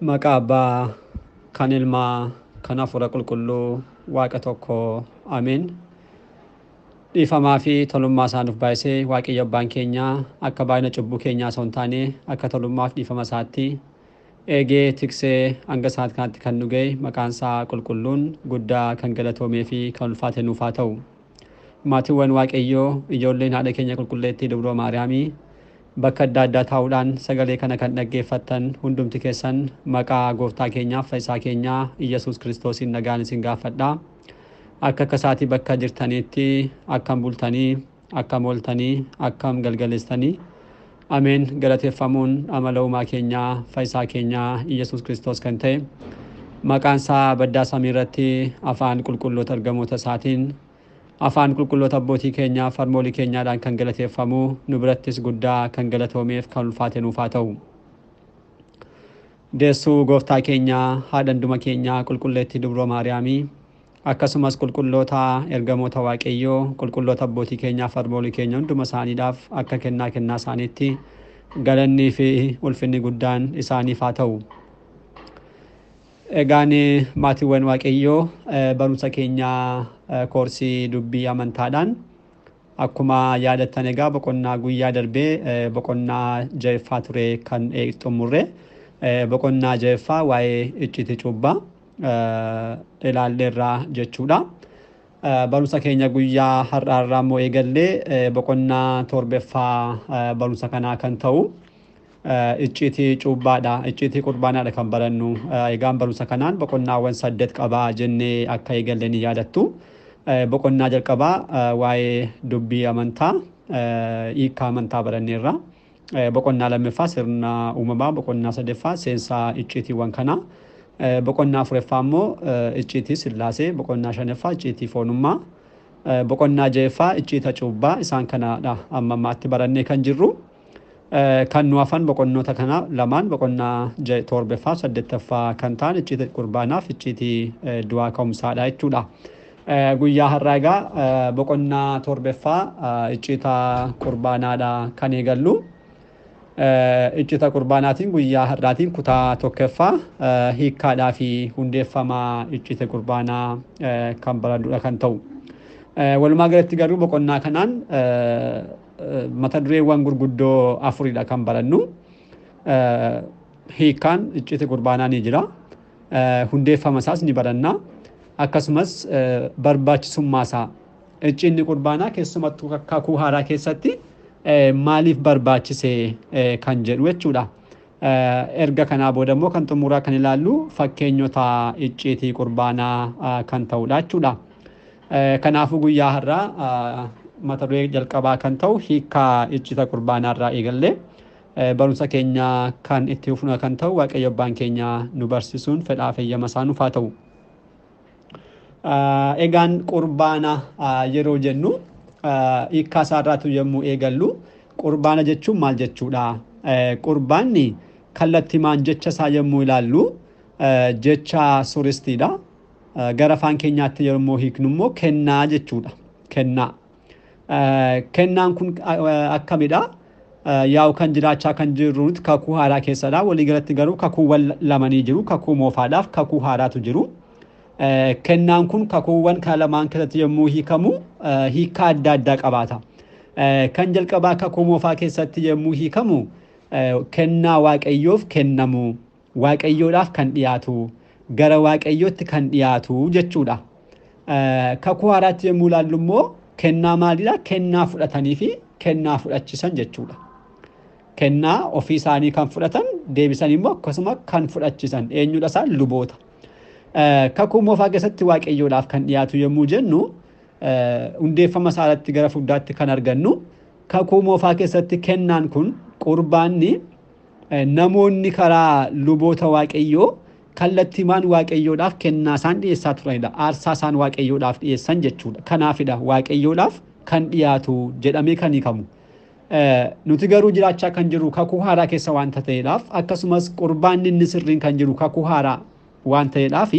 Maqaa Abbaa, kan Ilmaa, kan Hafuura Qulqulluu, Waaqa tokko. Ameen. Dhiifamaa fi tolummaa isaa nuuf baay'isee Waaqayyo Abbaan keenya akka baay'ina cubbuu keenyaa osoo hin taane akka tolummaaf dhiifama isaatti eegee tiksee hanga saat kanatti kan nu ga'e maqaan isaa qulqulluun guddaa kan galatoomee fi kan ulfaate nuuf haa ta'u. Maatiiwwan Waaqayyoo ijoolleen haadha keenya qulqulleettii Dubroo Maariyaamii bakka adda addaa taa'uudhaan sagalee kana kan dhaggeeffattan hundumti keessan maqaa gooftaa keenyaaf fayyisaa keenyaa Iyyasuus Kiristoosiin nagaan isin gaafadha. Akka isaatii bakka jirtaniitti akkam bultanii, akkam ooltanii, akkam galgaleessanii. Ameen. Galateeffamuun amala uumaa keenyaa fayyisaa keenyaa Iyyasuus Kiristoos kan ta'e maqaan isaa baddaa samii irratti afaan qulqulloota ergamoota isaatiin afaan qulqulloota abbootii keenyaa farmoolii keenyaadhaan kan galateeffamu nu birattis guddaa kan galatoomeef kan ulfaate nuuf haa ta'u. Deessuu gooftaa keenyaa haadha hunduma keenyaa qulqulleettii Dubroo Maariyaamii akkasumas qulqulloota ergamoota Waaqayyoo qulqulloota abbootii keenyaa farmoolii keenya hunduma isaaniidhaaf akka kennaa isaaniitti galannii fi ulfinni guddaan isaaniif haa ta'u. Egaan maatiiwwan Waaqayyoo barumsa keenyaa koorsii dubbii amantaadhaan akkuma yaadattan egaa boqonnaa guyyaa darbee boqonnaa jahaffaa ture kan xumurre boqonnaa jahaffaa waa'ee icciitii cuubbaa ilaalleerraa jechuudha. Barumsa keenya guyyaa har'aarraa immoo eegallee boqonnaa torbaffaa barumsa kanaa kan ta'u icciitii cuubbaadha, icciitii qurbaanaadha kan barannu. Egaan barumsa kanaan boqonnaawwan 8 qabaa jennee akka eegalle ni yaadattu. Boqonnaa jalqabaa waa'ee dubbii amantaa hiikkaa amantaa baranneerra. Boqonnaa lammaffaa sirna uumamaa, boqonnaa sadaffaa seensaa icciitiiwwan kanaa, boqonnaa afuraffaa immoo icciitii sillaasee, boqonnaa shanaffaa icciitii foonummaa, boqonnaa jahaffaa icciita cuubbaa. Isaan kanaadha amma ammaatti barannee kan jirru. Kan nu hafan boqonnoota kana lamaan boqonnaa torbaffaa 8ffaa kan ta'an icciita qurbaanaaf icciitii du'aa ka'umsaadha jechuudha. Guyyaa har'aa egaa boqonnaa torbaffaa icciita qurbaanaadha kan eegallu. Icciita qurbaanaatiin guyyaa har'aatiin kutaa tokkoffaa hiikkaadhaa fi hundeeffamaa icciita qurbaanaa kan barannudha kan ta'u. Walumaa galatti garuu boqonnaa kanaan mata dureewwan gurguddoo afuridha kan barannu. Hiikkaan icciita qurbaanaa ni jira. Hundeeffama isaas ni baranna. Akkasumas barbaachisummaa isaa icciinni qurbaanaa keessumattuu kakuu haaraa keessatti maaliif barbaachise kan jedhu jechuudha. Erga kanaa booda immoo kan xumuraa kan ilaallu fakkeenyota icciitii qurbaanaa kan ta'udha jechuudha. Kanaafuu guyyaa har'aa mata duree jalqabaa kan ta'u hiikkaa icciita qurbaanaarraa eegallee barumsa keenya kan itti fufnu kan ta'u Waaqayyo Abbaan keenya nu barsiisuun fedhaa fi eeyyama isaa nuuf haa ta'u. Egaan qurbaana yeroo jennu hiikkaa isaarraatu yommuu eegallu qurbaana jechuun maal jechuudha? Qurbaanni kallattimaan jecha isaa yommuu ilaallu jecha suristiidha. Gara afaan keenyaatti yommuu hiiknu immoo kennaa jechuudha. Kennaa. Kennaan kun akkamidha? Yaa'u kan jiraachaa kan jirru kakuu haaraa keessadha. Walii galatti garuu kakuuwwan lamanii jiru. Kakuu moofaadhaaf kakuu haaraatu jiru. Kennaan kun kakuuwwan kan lamaan keessatti yommuu hiikamu hiikkaa adda addaa qabaata. Kan jalqabaa kakuu moofaa keessatti yommuu hiikamu kennaa Waaqayyoof kennamu, Waaqayyoodhaaf kan dhiyaatu, gara Waaqayyootti kan dhiyaatu jechuudha. Kakuu haaraatti yommuu ilaallu immoo kennaa maalidha? Kennaa fudhatanii fi kennaa fudhachiisan jechuudha. Kennaa ofii isaanii kan fudhatan deebisan immoo akkasuma kan fudhachiisan eenyudha isaan? Luboota. Kakuu moofaa keessatti Waaqayyoodhaaf kan dhiyaatu yommuu jennu hundeeffama isaatti gara fuudhaatti kan argannu. Kakuu moofaa keessatti kennaan kun qurbaanni namoonni karaa luboota Waaqayyoo kallattimaan Waaqayyoodhaaf kennaa isaan dhiyeessaa turanidha. Aarsaa isaan Waaqayyoodhaaf dhiyeessan jechuudha. Kanaafidha Waaqayyoodhaaf kan dhiyaatu jedhamee kan hiikamu. Nuti garuu jiraachaa kan jiru kakuu haaraa keessa waan ta'eedhaaf akkasumas qurbaanni inni sirriin kan jiru kakuu haaraa waan ta'eedhaaf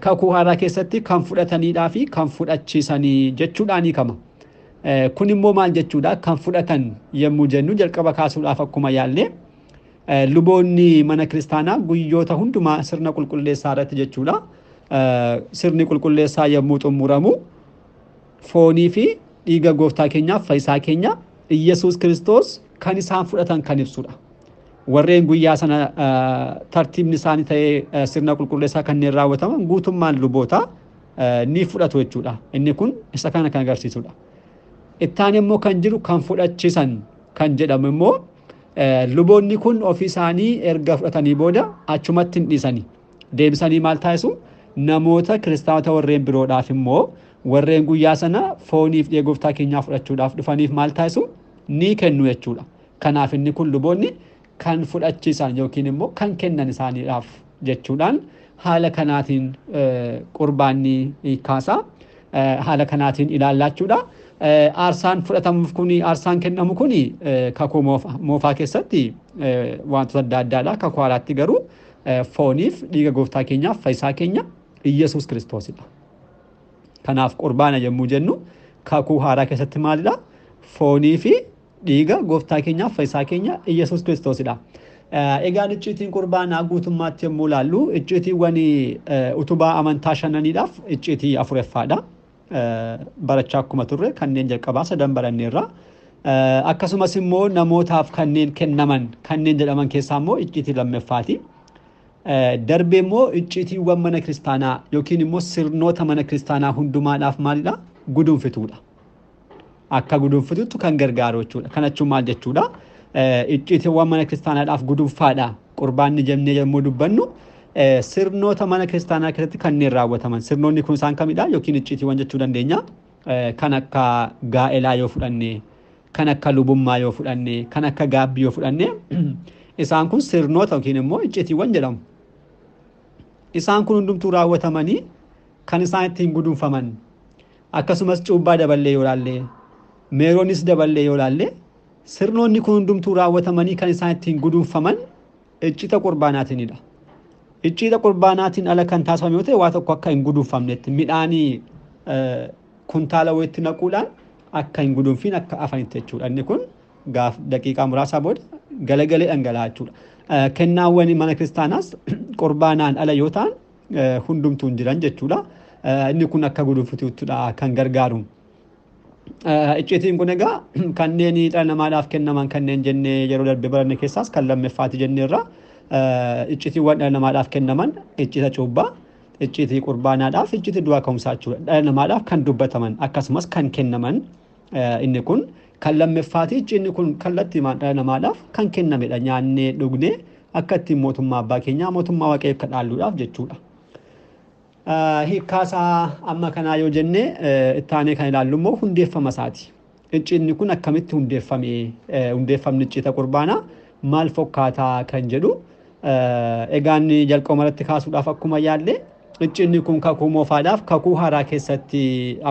kakuu haaraa keessatti kan fudhataniidhaa fi kan fudhachiisanii jechuudhaan hiikama. Kun immoo maal jechuudha? Kan fudhatan yommuu jennu jalqaba kaasuudhaaf akkuma yaallee luboonni mana kiristaanaa guyyoota hundumaa sirna qulqulleessaa irratti jechuudha. Sirni qulqulleessaa yommuu xumuramu foonii fi dhiiga gooftaa keenyaaf fayyisaa keenya Iyyasuus Kiristoos kan isaan fudhatan kan ibsudha. Warreen guyyaa sana tartiibni isaanii ta'ee sirna qulqulleessaa kanneen raawwataman guutummaan luboota ni fudhatu jechuudha. Inni kun isa kana kan agarsiisudha. Ittaan immoo kan jiru kan fudhachiisan kan jedhamu immoo luboonni kun ofii isaanii erga fudhatanii booda achumatti hin dhiisanii deebisanii maal taasisu namoota kiristaanota warreen biroodhaaf immoo warreen guyyaa sana fooniif dhiiga gooftaa keenyaa fudhachuudhaaf dhufaniif maal taasisu ni kennu jechuudha. Kanaaf inni kun luboonni kan fudhachiisan yookiin immoo kan kennan isaaniidhaaf jechuudhaan haala kanaatiin qurbaanni kaasaa haala kanaatiin ilaallachuudha. Aarsaan fudhatamuuf kuni aarsaan kennamu kuni kakuu moofaa keessatti wantoota adda addaadha. Kakuu haaraatti garuu fooniif dhiiga gooftaa keenyaaf fayyisaa keenya Iyyasuus Kiristoosidha. Kanaaf qurbaana yommuu jennu kakuu haaraa keessatti maalidha? Foonii fi dhiiga gooftaa keenyaaf fayyisaa keenya Iyyasuus Kiristoosidha. Egaan icciitiin qurbaanaa guutummaatti yommuu ilaallu icciitiiwwan utubaa amantaa shananiidhaaf icciitii afureffaadha. Barachaa akkuma turre kanneen jalqabaa sadan baranneerra. Akkasumas immoo namootaaf kanneen kennaman kanneen jedhaman keessaa immoo icciitii lammaffaati. Darbee immoo icciitiiwwan mana kiristaanaa yookiin immoo sirnoota mana kiristaanaa hundumaadhaaf maalidha? Gudunfituudha. Akka gudunfituutti kan gargaaru jechuudha. Kana jechuun maal jechuudha? Icciitiiwwan mana kiristaanaadhaaf gudunfaadha. Qurbaanni jennee yommuu dubbannu sirnoota mana kiristaanaa keessatti kanneen raawwataman sirnoonni kun isaan kamidha yookiin icciitiiwwan jechuu dandeenya. Kan akka gaa'elaa yoo fudhanne, kan akka lubummaa yoo fudhanne, kan akka gaabbii yoo fudhanne isaan kun sirnoota yookiin immoo icciitiiwwan jedhamu. Isaan kun hundumtuu raawwatamanii kan isaan ittiin gudunfaman akkasumas cuubbaa daballee yoo ilaalle meeroonis daballee yoo ilaalle sirnoonni kun hundumtuu raawwatamanii kan isaan ittiin gudunfaman icciita qurbaanaatiinidha. Icciita qurbaanaatiin ala kan taasifame yoo ta'e waa tokko akka hin gudunfamnetti midhaanii kuntaala wayitti naquudhaan akka hin gudunfiin akka afanitti jechuudha. Inni kun gaaf daqiiqaa muraasaa booda galagalee dhangala'aa jechuudha. Kennaawwan mana kiristaanaas qurbaanaan ala yoo ta'an hundumtuu hin jiran jechuudha. Inni kun akka gudunfituuttudha kan gargaaru. Icciitiin kun egaa kanneen dhala namaadhaaf kennaman kanneen jennee yeroo darbe baranne keessaas kan lammaffaati jenneerra. Icciitiiwwan dhala namaadhaaf kennaman icciita cuubbaa, icciitii qurbaanaadhaaf, icciitii du'aa ka'umsaa jechuudha. Dhala namaadhaaf kan dubbataman akkasumas kan kennaman inni kun kan lammaffaati. Icciinni kun kallattii dhala namaadhaaf kan kennamedha. Nyaannee dhugnee akka ittiin mootummaa abbaa keenyaa mootummaa waaqayyoo akka dhaalluudhaaf jechuudha. Hiikkaasaa amma kanaa yoo jenne ittaanee kan ilaallu immoo hundeeffama isaati. Icciinni kun akkamitti hundeeffame? Hundeeffamni icciita qurbaanaa maal fakkaataa kan jedhu egaan jalqaba irratti kaasuudhaaf akkuma yaalle icciinni kun kakuu moofaadhaaf kakuu haaraa keessatti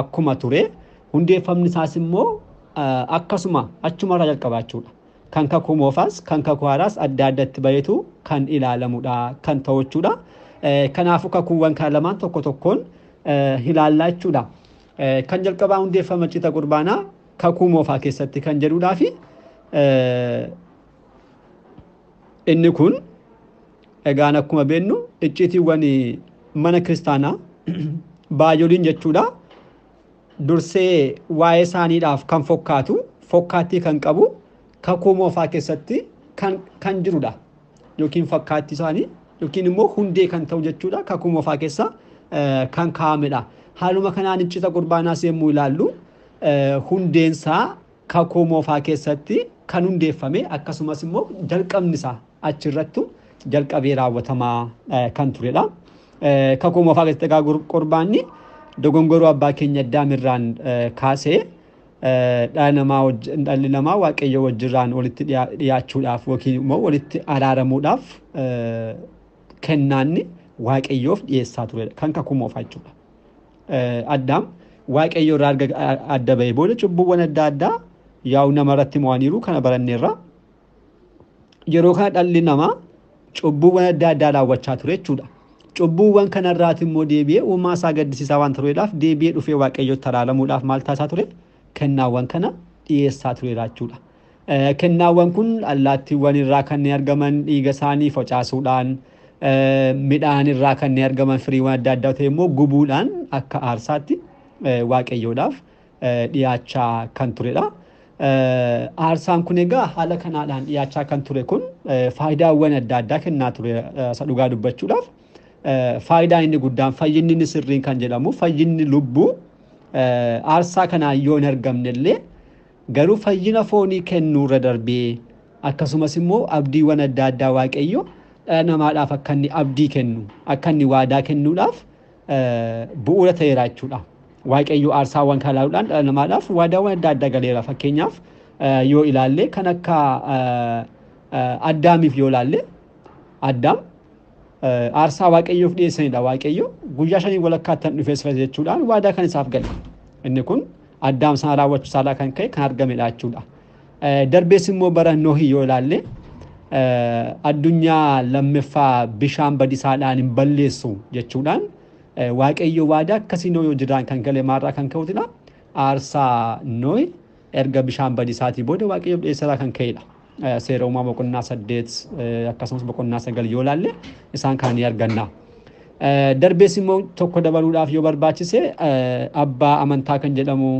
akkuma ture hundeeffamni isaas immoo akkasuma achumarraa jalqabaachuudha. Kan kakuu moofaas kan kakuu haaraas adda addatti baheetu kan ilaalamudha kan ta'u jechuudha. Kanaafuu kakuuwwan kan lamaan tokko tokkoon ilaallaa jechuudha. Kan jalqabaa hundeeffama icciita qurbaanaa kakuu moofaa keessatti kan jedhudhaa fi inni kun egaan akkuma beeknu icciitiiwwan mana kiristaanaa baay'ooliin jechuudha. Dursee waa'ee isaaniidhaaf kan fakkaattii kan qabu kakuu moofaa keessatti kan jirudha. Yookiin fakkaattii isaanii yookiin immoo hundee kan ta'u jechuudha. Kakuu moofaa keessa kan kaa'amedha. Haaluma kanaan icciita qurbaanaas yommuu ilaallu hundeensaa kakuu moofaa keessatti kan hundeeffame akkasumas immoo jalqabni isaa achirrattu jalqabee raawwatamaa kan turedha. Kakuu moofaa keessatti egaa qurbaanni dogongoroo abbaa keenya Addaamirraan kaasee dhalli namaa waaqayyo wajjirraan walitti dhiyaachuudhaaf yookiin immoo walitti araaramuudhaaf kennaanni waaqayyoof dhiyeessaa turedha. Kan kakuu moofaa jechuudha. Addaam waaqayyo irraa adda bahee booda cubbuuwwan adda addaa yaa'u namarratti mo'aniiru kana baranneerra. Yeroo kana dhalli namaa cubbuuwwan adda addaa raawwachaa ture jechuudha. Cubbuuwwan kanarraati immoo deebi'ee uumaa isaa gaddisiisaa waan tureedhaaf deebi'ee dhufee waaqayyotti araaramuudhaaf maal taasisaa ture? Kennaawwan kana dhiyeessaa tureera jechuudha. Kennaawwan kun allaattiiwwan irraa kanneen argaman dhiiga isaanii facaasuudhaan midhaan irraa kanneen argaman firiiwwan adda addaa ta'e immoo gubuudhaan akka aarsaatti waaqayyoodhaaf dhiyaachaa kan turedha. Aarsaan kun egaa haala kanaadhaan dhiyaachaa kan ture kun faayidaawwan adda addaa kennaa ture isa dhugaa dubbachuudhaaf. Faayidaan inni guddaan fayyinni inni sirriin kan jedhamu fayyinni lubbuu aarsaa kanaan yoo hin argamne illee garuu fayyina foonii kennuurra darbee akkasumas immoo abdiiwwan adda addaa waaqayyo dhala namaadhaaf akka inni abdii kennu akka inni waadaa kennuudhaaf bu'uura ta'eera jechuudha. Waaqayyo aarsaawwan kana ilaaluudhaan dhala namaadhaaf waadaawwan adda addaa galeera. Fakkeenyaaf yoo ilaalle kan akka Addaamiif yoo ilaalle Addaam aarsaa waaqayyoof dhiyeessanidha. Waaqayyo guyyaa 5 walakkaatti dhufeessa jechuudhaan waadaa kan isaaf gale. Inni kun Addaam sana raawwachuu isaatii kan ka'e kan argamedha jechuudha. Darbees immoo bara Nohii yoo ilaalle addunyaa lammaffaa bishaan badiisaadhaan hin balleessu jechuudhaan waaqayyo waadaa akkasii yoo jiraan kan gale maarraa kan ka'utidha. Aarsaa Nohii erga bishaan badiisaatii booda waaqayyoof dhiyeessaa kan ka'edha. Seera uumamaa boqonnaa 8 akkasumas boqonnaa 9 yoo ilaalle isaan kan ni arganna. Darbees immoo tokko dabaluudhaaf yoo barbaachise abbaa amantaa kan jedhamu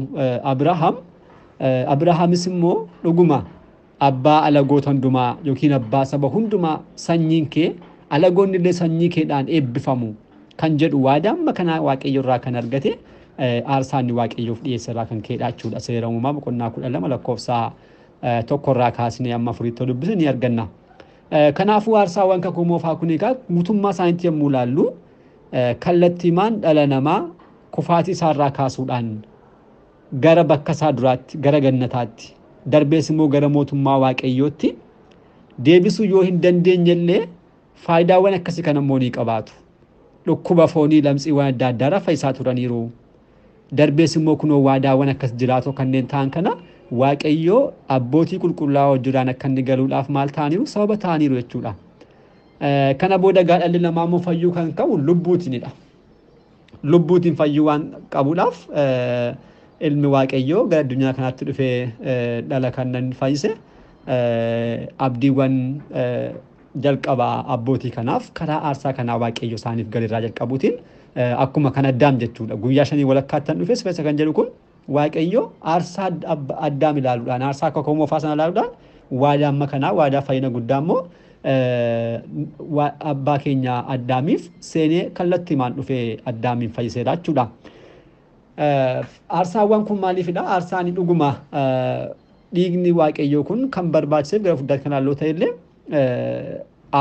Abrahaamis immoo dhuguma abbaa alagoota hundumaa yookiin abbaa saba hundumaa sanyiin kee alagoonni illee sanyii keedhaan eebbifamu kan jedhu waadaa amma kana waaqayyo irraa kan argate aarsaan waaqayyoof dhiyeesse irraa kan ka'edha jechuudha. Seera uumamaa boqonnaa 12 lakkoofsa tokkorraa kaasnee amma furiittoo dubbisne ni arganna. Kanaafuu aarsaawwan kakuu moofaa kun egaa guutummaa isaaniitti yommuu ilaallu kallattiimaan dhala namaa kufaatii isaarraa kaasuudhaan gara bakka isaa duraatti gara gannataatti darbees immoo gara mootummaa waaqayyootti deebisuu yoo hin dandeenye illee faayidaawwan akkasii kan ammoo ni qabaatu. Dhukkuba foonii lamxiiwwan adda addaa fayyisaa turaniiru. Darbees immoo kunoo waadaawwan akkas jiraatoo kanneen ta'an kana waaqayyo abbootii qulqullaa'oo jiraan akka inni galuudhaaf maal ta'aniiru sababa ta'aniiru jechuudha. Kana booda dhalli namaa immoo fayyuu kan qabu lubbuutiinidha. Lubbuutiin fayyuu waan qabuudhaaf ilmi waaqayyoo gara addunyaa kanaatti dhufee dhala kan fayyise abdiiwwan jalqabaa abbootii kanaaf karaa aarsaa kanaa waaqayyo isaaniif galirraa jalqabuutiin akkuma kan Addaam jechuudha. Guyyaa 5 walakkaatti dhufee sifeessa kan jedhu kun waaqayyo aarsaa Addaam ilaaluudhaan aarsaa kakuu moofaa sana ilaaluudhaan waadaa amma kanaa waadaa fayyina guddaa immoo abbaa keenya Addaamiif seenee kallattiimaan dhufee Addaamiin fayyiseedha jechuudha. Aarsaawwan kun maaliifidha? Aarsaan dhuguma dhiigni waaqayyoo kun kan barbaachiseef gara fuddaatti kan ilaalloo ta'e illee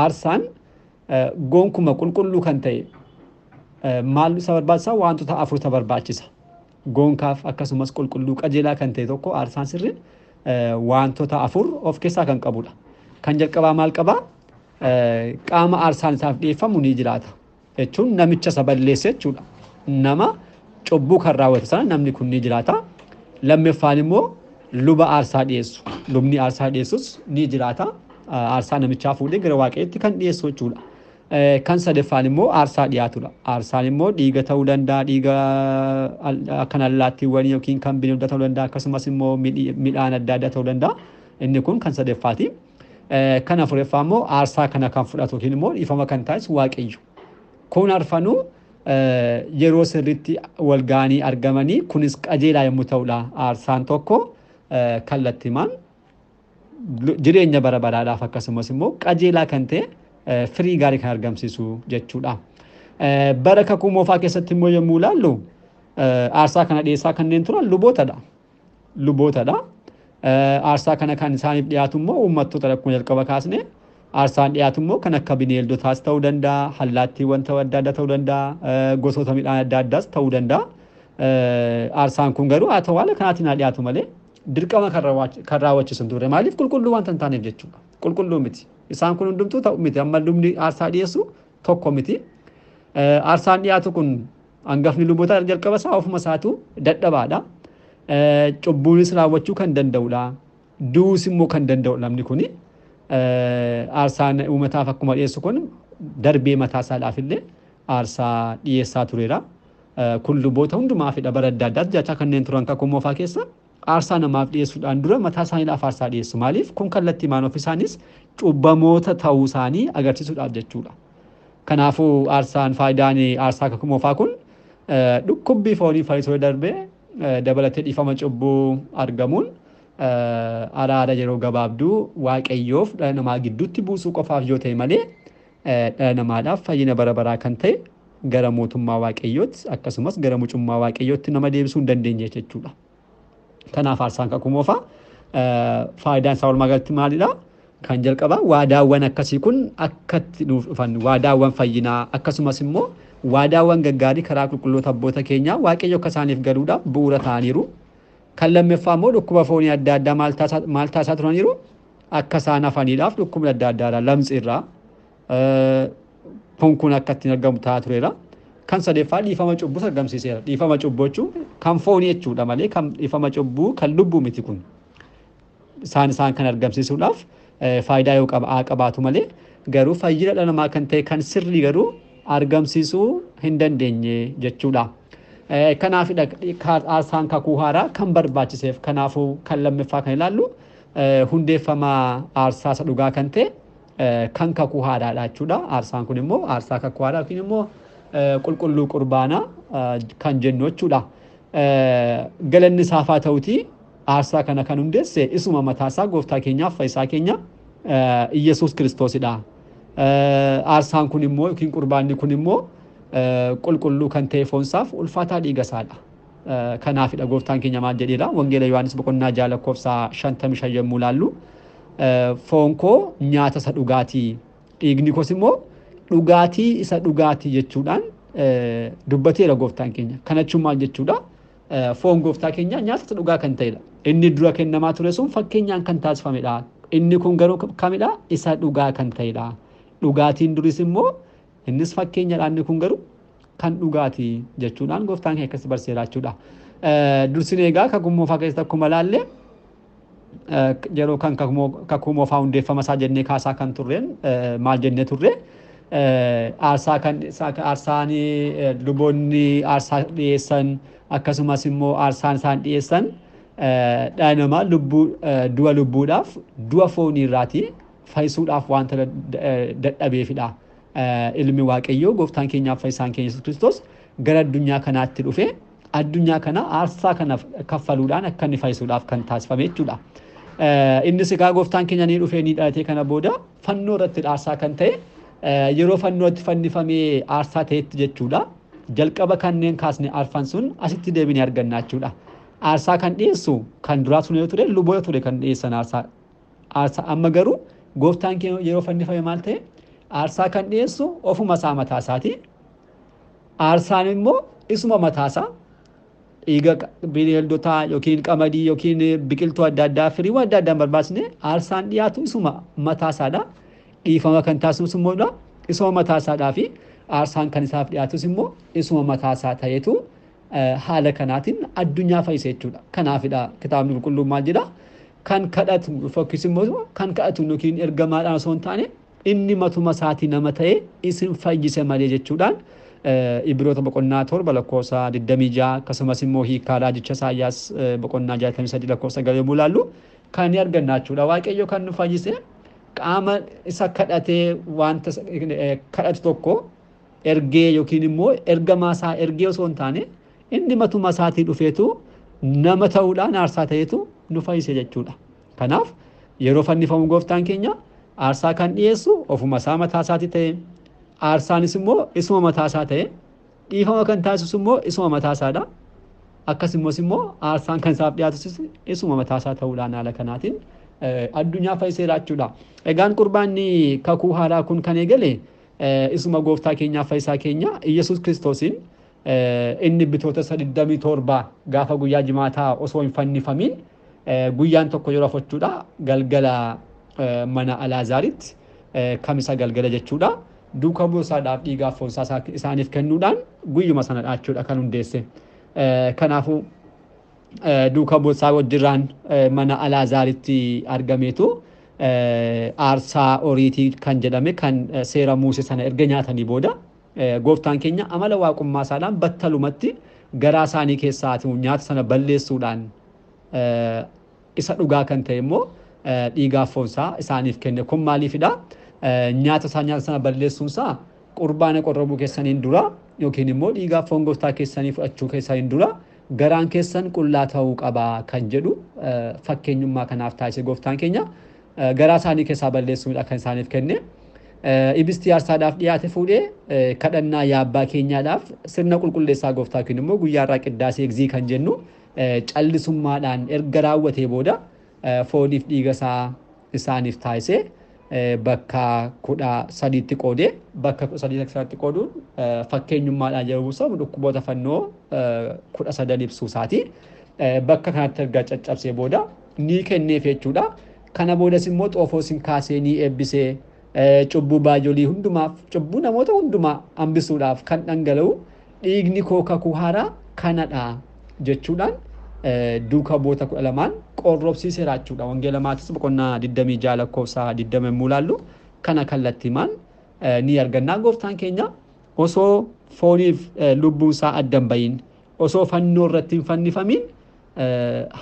aarsaan goonkuma qulqulluu kan ta'e maal isa barbaachisa? Wantoota 4 barbaachisa. Goonkaaf akkasumas qulqulluu qajeelaa kan ta'e tokko aarsaan sirriin wantoota 4 of keessaa kan qabudha. Kan jalqabaa maal qabaa? Qaama aarsaan isaaf dhiyeeffamu ni jiraata. Jechuun namicha isa balleesse jechuudha. Nama cubbuu kan raawwate sana namni kun ni jiraata. Lammaffaan immoo luba aarsaa dhiyeessu. Lubni aarsaa dhiyeessus ni jiraata. Aarsaa namichaa fuudhee gara waaqayyootti kan dhiyeessu jechuudha. Kan sadaffaan immoo aarsaa dhiyaatudha. Aarsaan immoo dhiiga ta'uu danda'a, dhiiga kan allaattiiwwanii yookiin kan bineelda ta'uu danda'a, akkasumas immoo midhaan adda addaa ta'uu danda'a. Inni kun kan sadaffaati. Kan afuraffaa immoo aarsaa kana kan fudhatu yookiin immoo dhiifama kan taasisu waaqayyo. Kun arfanuu yeroo sirriitti wal ga'anii argamanii kunis qajeelaa yommuu ta'udha. Aarsaan tokko kallattiimaan jireenya bara baraadhaaf akkasumas immoo qajeelaa kan ta'e firii gaarii kan argamsiisu jechuudha. Bara kakuu moofaa keessatti immoo yommuu ilaallu aarsaa kana dhiyeessaa kanneen turan lubootadha. Lubootadha. Aarsaa kana kan isaaniif dhiyaatu immoo uummattoota akkuma jalqaba kaasne aarsaan dhiyaatu immoo kan akka bineeldotaas ta'uu danda'a, allaattiiwwan adda addaa ta'uu danda'a, gosoota midhaan adda addaas ta'uu danda'a. Aarsaan kun garuu haa ta'u haala kanaatiin haa dhiyaatu malee dirqama kan raawwachiisu hin turre. Maaliif? Qulqulluu waan hin taaneef jechuudha. Qulqulluu miti. Isaan kun hundumtuu ta'u miti. Amma lubni aarsaa dhiyeessu tokko miti. Aarsaan dhiyaatu kun hangafni luboota jalqaba isaa ofuma isaatu dadhabaadha. Cubbuunis raawwachuu kan danda'udha. Du'uus immoo kan danda'u namni kuni. Aarsaan uummataaf akkuma dhiyeessu kun darbee mataa isaadhaaf illee aarsaa dhiyeessaa tureera. Kun luboota hundumaafidha. Bara adda addaatti jechaa kanneen turan kakuu moofaa keessa aarsaa namaaf dhiyeessuudhaan dura mataa isaaniidhaaf aarsaa dhiyeessu. Maaliif kun kallattii maan ofisaanis cubbamoota ta'uu isaanii agarsiisuudhaaf jechuudha. Kanaafuu aarsaan faayidaan aarsaa kakuu moofaa kun dhukkubbii foonii fayyisuu darbee dabalatee dhiifama cubbuu argamuun araara yeroo gabaabduu waaqayyoof dhala namaa gidduutti buusuu qofaaf yoo ta'e malee dhala namaadhaaf fayyina bara baraa kan ta'e gara mootummaa waaqayyootti akkasumas gara mucummaa waaqayyootti nama deebisuu hin dandeenye jechuudha. Kanaaf aarsaan kakuu moofaa faayidaan isaa walumaa galatti maalidha? Kan jalqabaa waadaawwan akkasii kun akkatti nuuf dhufan waadaawwan fayyinaa akkasumas immoo waadaawwan gaggaarii karaa qulqulloota abboota keenyaa waaqayyo akka isaaniif galuudhaaf bu'uura ta'aniiru. Kan lammaffaa immoo dhukkuba foonii adda addaa maal taasisaa turaniiru akka isaan hafaniidhaaf dhukkubni adda addaadha lamxi irraa kun akka ittiin argamu ta'aa tureera. Kan sadeeffaa dhiifama cubbuu argamsiiseera. Dhiifama cubbuu jechuun kan foonii jechuudha malee kan dhiifama cubbuu kan lubbuu miti kun. Isaan kan argamsiisuudhaaf faayidaa yoo qabaatu malee garuu fayyina dhala namaa kan ta'e kan sirrii garuu argamsiisuu hin dandeenye jechuudha. Kanaafidha aarsaan kakuu haaraa kan barbaachiseef kanaafuu kan lammaffaa kan ilaallu hundeeffama aarsaa isa dhugaa kan ta'e kan kakuu haaraadha jechuudha. Aarsaan kun immoo aarsaa kakuu haaraa yookiin immoo qulqulluu qurbaanaa kan jennu jechuudha. Galanni isaaf haa ta'utii aarsaa kana kan hundeesse isuma mataasaa gooftaa keenyaaf fayyisaa keenya Iyesuus Kiristoosidha. Aarsaan kun immoo yookiin qurbaanni kun immoo qulqulluu kan ta'e foonsaaf ulfaataa dhiiga isaadha. Kanaafidha gooftaan keenya maal jedheera wangeela Yohaannis boqonnaa 6:55 yommuu ilaallu foon koo nyaata isa dhugaatii dhiigni koos immoo dhugaatii isa dhugaatii jechuudhaan dubbateera gooftaan keenya. Kana jechuun maal jechuudha? Foon gooftaa keenya nyaata isa dhugaa kan ta'edha. Inni dura kennamaa ture sun fakkeenyaan kan taasifamedha. Inni kun garuu kamidha? Isa dhugaa kan ta'edha. Dhugaatiin duris immoo innis fakkeenyadha inni kun garuu kan dhugaatii jechuudhaan gooftaan keenya akkasii barsiiseera jechuudha. Dursin egaa kakuu moofaa keessatti akkuma ilaalle yeroo kan kakuu moofaa hundeeffama isaa jennee kaasaa kan turreen maal jennee turre aarsaan luboonni aarsaa dhiyeessan akkasumas immoo aarsaan isaan dhiyeessan dhala namaa du'a lubbuudhaaf du'a foonii irraatii fayyisuudhaaf wanta dadhabeefidha. Ilmi waaqayyoo gooftaan keenyaaf fayyisaan keenya Yesuus Kiristoos gara addunyaa kanaatti dhufe addunyaa kana aarsaa kana kaffaluudhaan akka inni fayyisuudhaaf kan taasifame jechuudha. Innis egaa gooftaan keenya ni dhufee ni dhalatee kana booda fannoo irratti aarsaa kan ta'e yeroo fannoo irratti fannifamee aarsaa ta'etti jechuudha. Jalqaba kanneen kaasne arfan sun asitti deebinee arganna jechuudha. Aarsaa kan dhiyeessu kan duraa sun yoo ture luboota ture kan dhiyeessan aarsaa amma garuu gooftaan keenya yeroo fannifame maal ta'e aarsaa kan dhiyeessu ofuma isaa mataa isaati. Aarsaan immoo isuma mataa isaa dhiiga bineeldotaa yookiin qamadii yookiin biqiltuu adda addaa firiiwwan adda addaan barbaachisne aarsaan dhiyaatu isuma mataa isaadha. Dhiifama kan taasisu immoo isuma mataa isaadhaa fi aarsaan kan isaaf dhiyaatus immoo isuma mataa isaa ta'etu haala kanaatiin addunyaa fayyise jechuudha. Kanaafidha kitaabni qulqulluun maal jedha? Kan kadhatu fokkis immoo kan kadhatu yookiin ergamaadhaan osoo hin taane inni matuma isaatii nama ta'e isin fayyise malee jechuudhaan Ibroota boqonnaa 7 lakkoofsa 26 akkasumas immoo hiikaa raajicha Isaayyaas boqonnaa 63 lakkoofsa 9 yommuu ilaallu kan ni arganna jechuudha. Waaqayyo kan nu fayyise qaama isa kadhatee wanta kadhatu tokko ergee yookiin immoo ergamaa isaa ergee osoo hin taane inni matuma isaatii dhufeetu nama ta'uudhaan aarsaa ta'etu nu fayyise jechuudha. Kanaaf yeroo fannifamu gooftaan keenya aarsaa kan dhiyeessu ofuma isaa mataa isaatii ta'e aarsaanis immoo isuma mataa isaa ta'e dhiifama kan taasisu immoo isuma mataa isaadha. Akkasumas immoo aarsaan kan isaaf dhiyaatus isuma mataa isaa ta'uudhaan haala kanaatiin addunyaa fayyiseera jechuudha. Egaan qurbaanni kakuu haaraa kun kan eegale isuma gooftaa keenyaaf fayyisaa keenya Iyesuus Kiristoosiin inni bitoota 27 gaafa guyyaa jimaataa osoo hin fannifamin guyyaan tokko yeroo afachuudha galgala mana Alaazaaritti kamisa galgala jechuudha. Duuka buusaadhaaf dhiigaaf foonsaa isaaniif kennuudhaan guyyuma sana jechuudha kan hundeesse. Kanaafuu duuka buusaa wajjirraan mana Alaazaaritti argameetu aarsaa horiitii kan jedhame kan seera Muusee sana erga nyaatanii booda gooftaan keenya amala waaqummaa isaadhaan battalumatti garaa isaanii keessaa nyaata sana balleessuudhaan isa dhugaa kan ta'e immoo dhiigaaf foonsaa isaaniif kenne. Kun maaliifidha? Nyaata sana balleessuunsaa qurbaana qorrabuu keessaniin dura yookiin immoo dhiigaaf foon gooftaa keessanii fudhachuu keessaniin dura garaan keessan qullaa ta'uu qaba kan jedhu fakkeenyummaa kanaaf taasise gooftaan keenya garaa isaanii keessaa balleessuudha kan isaaniif kenne. Ibistii aarsaadhaaf dhiyaate fuudhee kadhannaa yaa abbaa keenyaadhaaf sirna qulqulleessaa gooftaa yookiin immoo guyyaarraa qiddaasee egzii kan jennu callisummaadhaan erga raawwatee booda fooniif dhiiga isaa isaaniif taasisee bakka 13tti qoodee bakka 13tti qooduun fakkeenyummaadhaan yeroo buusamu dhukkuboota fannoo 13 ibsuu isaati. Bakka kanatti erga caccabsee booda ni kenneef jechuudha. Kana boodas immoo xoofoo sin kaasee ni eebbisee cubbuu baay'oolii hundumaaf cubbuu namoota hundumaa hambisuudhaaf kan dhangala'u dhiigni koo kakuu haaraa kanadha jechuudhaan duuka boota 12 qorrobsiiseera jechuudha. Wangeela Maatiyoos boqonnaa 26 lakkoofsa 20 yommuu ilaallu kana kallattiimaan ni arganna. Gooftaan keenya osoo fooniif lubbuun isaa addan bahin osoo fannoo irratti hin fannifamiin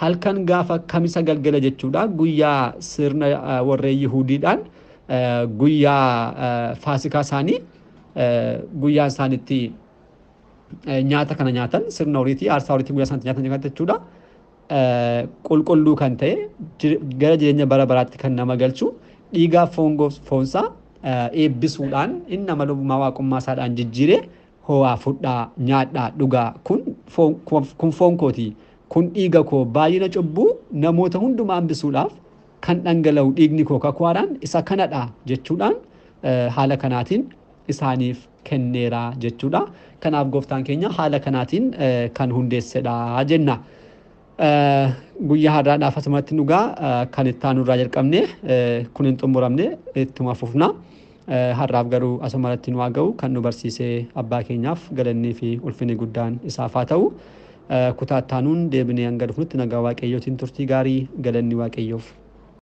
halkan gaafa kamisa galgala jechuudha guyyaa sirna warreen Yihuudiidhaan guyyaa faasikaa isaanii guyyaa isaanitti nyaata kana nyaatan sirna horiitii aarsaa horiitii guyyaa isaanitti nyaatan jechuudha. Qulqulluu kan ta'e gara jireenya bara baraatti kan nama galchu dhiigaa foonsaa eebbisuudhaan inni nama lubbumaa waaqummaa isaadhaan jijjiiree ho'aa fudhaa nyaadhaa dhugaa kun foon kooti kun dhiiga koo baay'ina cubbuu namoota hundumaa hambisuudhaaf kan dhangala'u dhiigni koo kakuu haaraan isa kanadha jechuudhaan haala kanaatiin isaaniif kenneera jechuudha. Kanaaf gooftaan keenya haala kanaatiin kan hundeessedha jenna. Guyyaa har'aadhaaf asumatti dhugaa kan itti aanurraa jalqabne kun hin xumuramne ittuma fufna. Har'aaf garuu asumarratti nu haa ga'u kan nu barsiisee abbaa keenyaaf galannii fi ulfinni guddaan isaaf haa ta'u. Kutaa itti aanuun deebinee hanga dhufnutti nagaa waaqayyootiin turtii gaarii galanni waaqayyoof.